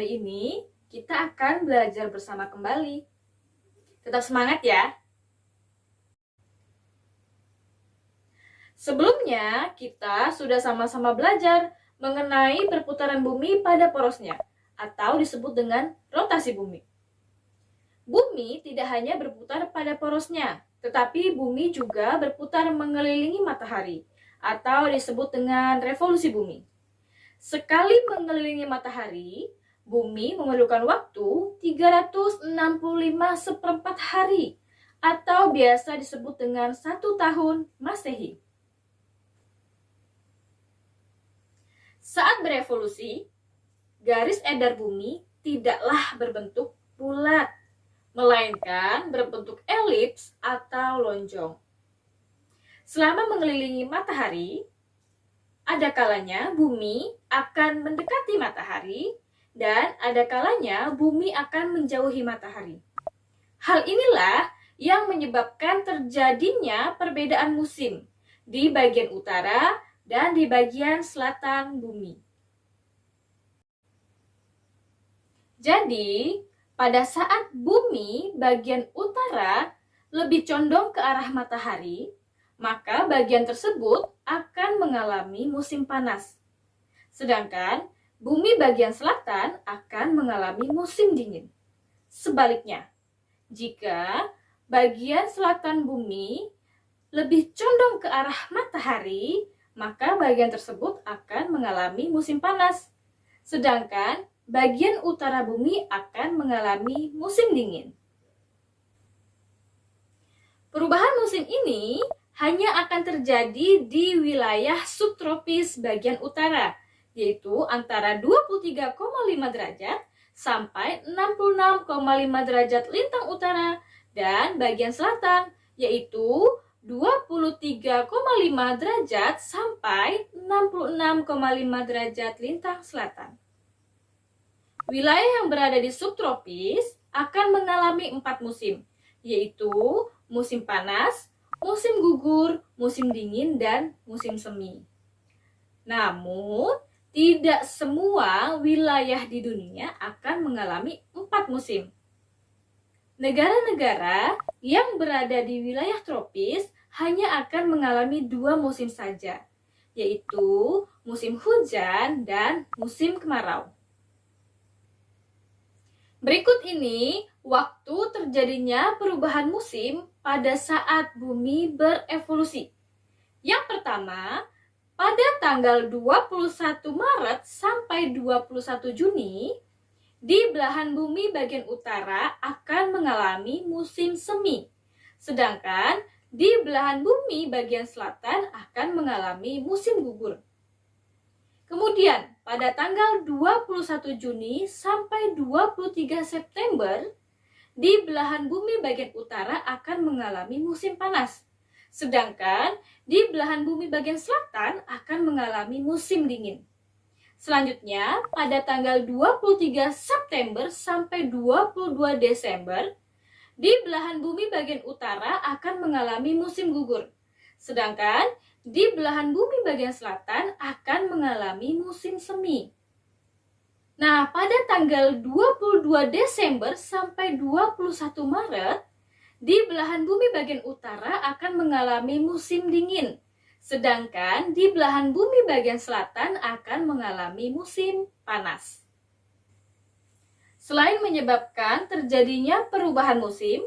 hari ini kita akan belajar bersama kembali. Tetap semangat ya! Sebelumnya, kita sudah sama-sama belajar mengenai perputaran bumi pada porosnya, atau disebut dengan rotasi bumi. Bumi tidak hanya berputar pada porosnya, tetapi bumi juga berputar mengelilingi matahari, atau disebut dengan revolusi bumi. Sekali mengelilingi matahari, bumi memerlukan waktu 365 hari, atau biasa disebut dengan 1 tahun Masehi. Saat berevolusi, garis edar bumi tidaklah berbentuk bulat, melainkan berbentuk elips atau lonjong. Selama mengelilingi matahari, ada kalanya bumi akan mendekati matahari dan ada kalanya bumi akan menjauhi matahari. Hal inilah yang menyebabkan terjadinya perbedaan musim di bagian utara dan di bagian selatan bumi. Jadi, pada saat bumi bagian utara lebih condong ke arah matahari, maka bagian tersebut akan mengalami musim panas. Sedangkan bumi bagian selatan akan mengalami musim dingin. Sebaliknya, jika bagian selatan bumi lebih condong ke arah matahari, maka bagian tersebut akan mengalami musim panas. Sedangkan bagian utara bumi akan mengalami musim dingin. Perubahan musim ini hanya akan terjadi di wilayah subtropis bagian utara, yaitu antara 23,5 derajat sampai 66,5 derajat lintang utara, dan bagian selatan, yaitu 23,5 derajat sampai 66,5 derajat lintang selatan. Wilayah yang berada di subtropis akan mengalami 4 musim, yaitu musim panas, musim gugur, musim dingin, dan musim semi. Namun, tidak semua wilayah di dunia akan mengalami 4 musim. Negara-negara yang berada di wilayah tropis hanya akan mengalami 2 musim saja, yaitu musim hujan dan musim kemarau. Berikut ini waktu terjadinya perubahan musim pada saat bumi berevolusi. Yang pertama, pada tanggal 21 Maret sampai 21 Juni, di belahan bumi bagian utara akan mengalami musim semi. Sedangkan di belahan bumi bagian selatan akan mengalami musim gugur. Kemudian, pada tanggal 21 Juni sampai 23 September, di belahan bumi bagian utara akan mengalami musim panas. Sedangkan di belahan bumi bagian selatan akan mengalami musim dingin. Selanjutnya, pada tanggal 23 September sampai 22 Desember, di belahan bumi bagian utara akan mengalami musim gugur. Sedangkan di belahan bumi bagian selatan akan mengalami musim semi. Nah, pada tanggal 22 Desember sampai 21 Maret, di belahan bumi bagian utara akan mengalami musim dingin. Sedangkan di belahan bumi bagian selatan akan mengalami musim panas. Selain menyebabkan terjadinya perubahan musim,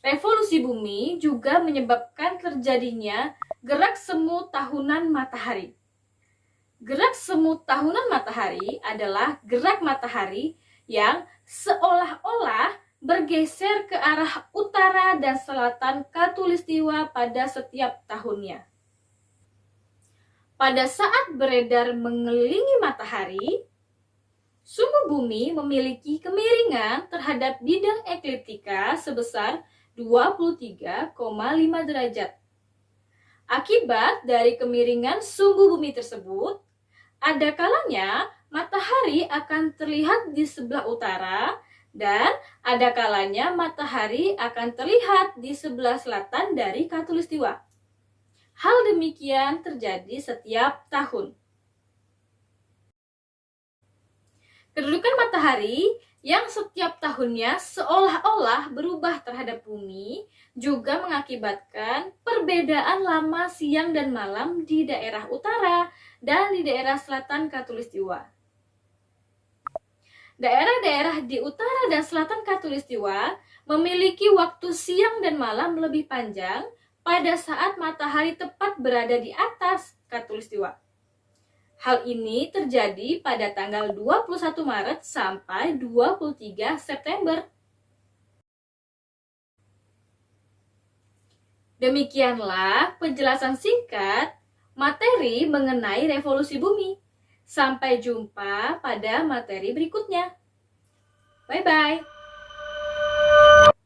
revolusi bumi juga menyebabkan terjadinya gerak semu tahunan matahari. Gerak semu tahunan matahari adalah gerak matahari yang seolah-olah bergeser ke arah utara dan selatan khatulistiwa pada setiap tahunnya. Pada saat beredar mengelilingi matahari, suhu bumi memiliki kemiringan terhadap bidang ekliptika sebesar 23,5 derajat. Akibat dari kemiringan suhu bumi tersebut, ada kalanya matahari akan terlihat di sebelah utara dan ada kalanya matahari akan terlihat di sebelah selatan dari khatulistiwa. Hal demikian terjadi setiap tahun. Kedudukan matahari yang setiap tahunnya seolah-olah berubah terhadap bumi juga mengakibatkan perbedaan lama siang dan malam di daerah utara dan di daerah selatan Khatulistiwa. Daerah-daerah di utara dan selatan Khatulistiwa memiliki waktu siang dan malam lebih panjang pada saat matahari tepat berada di atas Khatulistiwa. Hal ini terjadi pada tanggal 21 Maret sampai 23 September. Demikianlah penjelasan singkat materi mengenai revolusi bumi. Sampai jumpa pada materi berikutnya. Bye-bye.